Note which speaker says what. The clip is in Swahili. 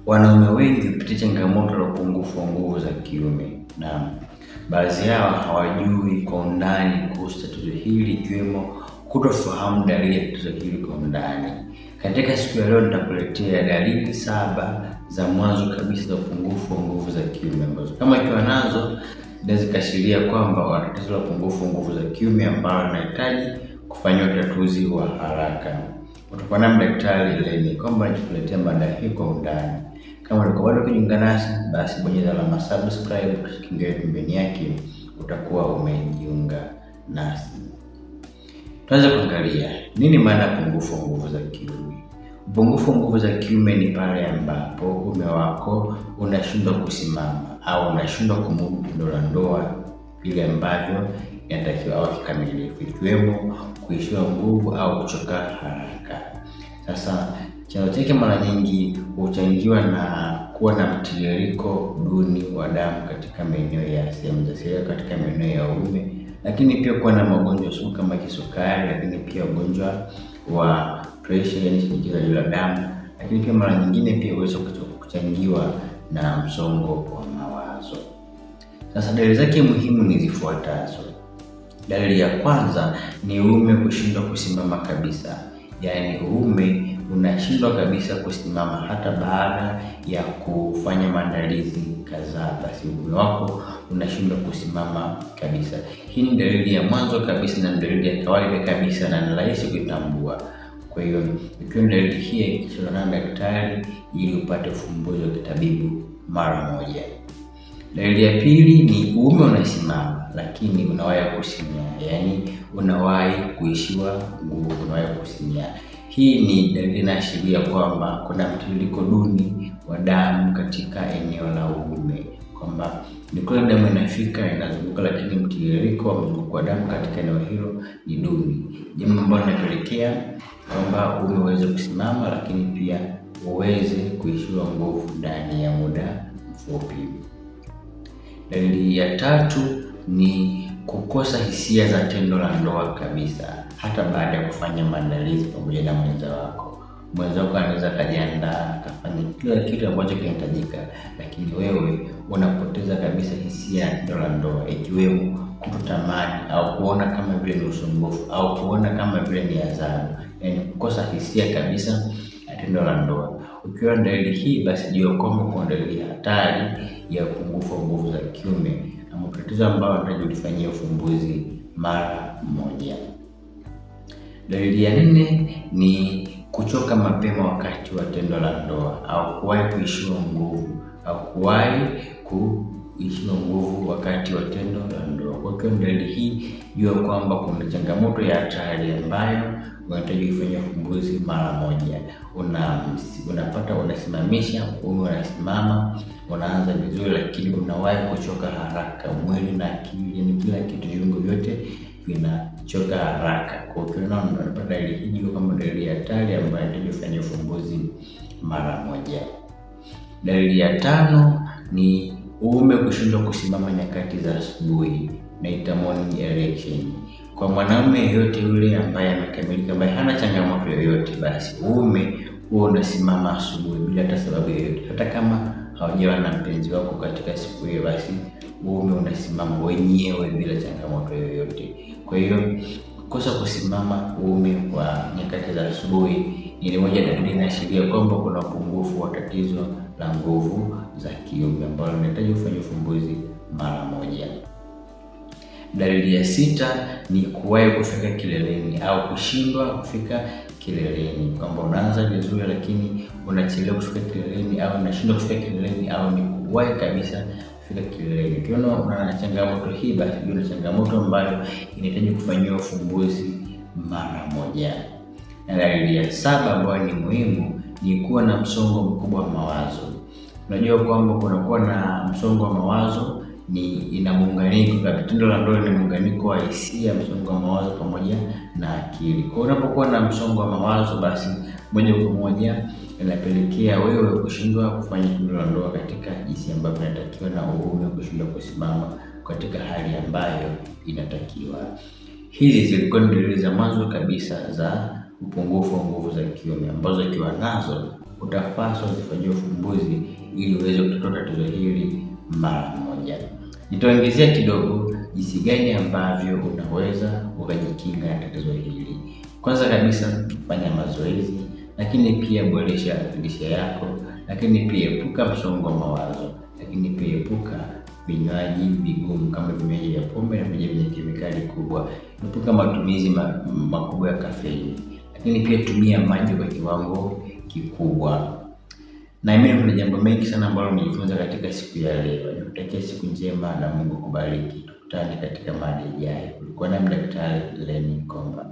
Speaker 1: Wanaume wengi hupitia changamoto la upungufu wa nguvu za kiume, na baadhi yao hawajui kwa undani kuhusu tatizo hili, ikiwemo kutofahamu dalili ya tatizo hili kwa undani. Katika siku ya leo nitakuletea dalili 7 za mwanzo kabisa za upungufu wa nguvu za kiume, ambazo kama ikiwa nazo zinaweza kuashiria kwamba wana tatizo la upungufu wa nguvu za kiume ambalo linahitaji kufanyiwa utatuzi wa haraka. Utakuwa na Daktari Lenny kwamba nitakuletea mada hii kwa undani. Kama uko bado kujiunga nasi, basi bonyeza alama subscribe kisha pembeni yake, utakuwa umejiunga nasi. Tuanze kuangalia nini maana ya upungufu wa nguvu za kiume. Upungufu wa nguvu za kiume ni pale ambapo uume wako unashindwa kusimama au unashindwa kumudu tendo la ndoa vile ambavyo inatakiwa au kikamilifu, ikiwemo kuishiwa nguvu au kuchoka haraka. Sasa chanzo chake mara nyingi huchangiwa na kuwa na mtiririko duni wa damu katika maeneo ya sehemu za siri katika maeneo ya uume, lakini pia kuwa na magonjwa sugu kama kisukari, lakini pia ugonjwa wa pressure, yani shinikizo la damu, lakini pia mara nyingine pia huweza kuchangiwa na msongo wa mawazo. Sasa dalili zake muhimu ni zifuatazo. Dalili ya kwanza ni uume kushindwa kusimama kabisa, yaani uume unashindwa kabisa kusimama hata baada ya kufanya maandalizi kadhaa, basi uume wako unashindwa kusimama kabisa. Hii ni dalili ya mwanzo kabisa na dalili ya kawaida kabisa na ni rahisi kuitambua. Kwa hiyo ikiwa dalili hii, hakikisha na daktari ili upate ufumbuzi wa kitabibu mara moja. Dalili ya pili ni uume unasimama lakini unawahi kusinyaa, yaani unawahi kuishiwa nguvu, unawahi kusinyaa. Hii ni dalili inaashiria kwamba kuna mtiririko duni wa damu katika eneo la uume, kwamba ni kule damu inafika inazunguka, lakini mtiririko wa mzunguko wa damu katika eneo hilo ni duni, jambo ambalo linapelekea kwamba uume uweze kusimama lakini pia uweze kuishiwa nguvu ndani ya muda mfupi. Dalili ya tatu ni kukosa hisia za tendo la ndoa kabisa, hata baada ya kufanya maandalizi pamoja na mwenza wako. Mwenza wako anaweza kajiandaa akafanya kila kitu ambacho kinahitajika, lakini wewe unapoteza kabisa hisia ya tendo la ndoa, ikiwemo kutotamani au kuona kama vile ni usumbufu au kuona kama vile ni adhabu, yaani kukosa hisia kabisa ya tendo la ndoa. Ukiwa na dalili hii, basi jua kwamba kuna dalili hatari ya upungufu wa nguvu za kiume, na tatizo ambalo unahitaji kufanyia ufumbuzi mara moja. Dalili ya 4 ni kuchoka mapema wakati wa tendo la ndoa au kuwahi kuishiwa nguvu wakati wa tendo la ndoa. Kwa hiyo dalili hii, jua kwamba kuna changamoto ya hatari ambayo unahitaji kufanya ufumbuzi mara moja. Unasimamisha uume, unasimama, unaanza vizuri, lakini unawahi kuchoka haraka, mwili na akili, yani kila kitu, viungo vyote vinachoka haraka. Kwa hiyo unapata dalili hii, jua kama dalili ya hatari ambayo unahitaji kufanya ufumbuzi mara moja. Dalili ya 5 ni uume kushindwa kusimama nyakati za asubuhi, naita morning erection. Kwa mwanaume yeyote yule ambaye amekamilika, ambaye hana changamoto yoyote, basi uume huo unasimama asubuhi bila hata sababu yoyote. Hata kama haujawa na mpenzi wako katika siku hiyo, basi uume unasimama wenyewe bila changamoto yoyote. Kwa hiyo kukosa kusimama uume kwa nyakati za asubuhi ni moja ya dalili inaashiria kwamba kuna upungufu wa tatizo la nguvu za kiume ambalo linahitaji kufanya ufumbuzi mara moja. Dalili ya 6 ni kuwahi kufika kileleni au kushindwa kufika kileleni, kwamba unaanza vizuri lakini unachelewa kufika kileleni au unashindwa kufika kileleni au ni kuwahi kabisa kufika kileleni. Ukiona una changamoto hii, basi ni changamoto ambayo inahitaji kufanyiwa ufumbuzi mara moja. Na dalili ya 7 ambayo ni muhimu ni kuwa na msongo mkubwa wa mawazo. Unajua kwamba kunakuwa na msongo wa mawazo ina muunganiko kabisa. Tendo la ndoa ni muunganiko wa hisia, msongo wa mawazo pamoja na akili. Kwa unapokuwa na msongo wa mawazo, basi moja kwa moja inapelekea wewe kushindwa kufanya tendo la ndoa katika jinsi ambavyo inatakiwa, na uume kushindwa kusimama katika hali ambayo inatakiwa. Hizi zilikuwa ni dalili za mwanzo kabisa za upungufu wa nguvu za kiume, ambazo ikiwa nazo utapaswa zifanyie ufumbuzi ili uweze kutatua tatizo hili mara moja. Nitaongezea kidogo jinsi gani ambavyo unaweza ukajikinga na tatizo hili. Kwanza kabisa, fanya mazoezi, lakini pia boresha lishe yako, lakini pia epuka msongo wa mawazo, lakini pia epuka vinywaji vigumu kama vinywaji vya pombe na vinywaji vyenye kemikali kubwa. Epuka matumizi makubwa ya kafeini, lakini pia tumia maji kwa kiwango kikubwa. Naamini kuna jambo mengi sana ambalo nimejifunza katika siku ya leo. Nikutakia siku njema na Mungu kubariki. Tukutane katika mada ijayo. Ulikuwa nami Daktari Lenny Komba.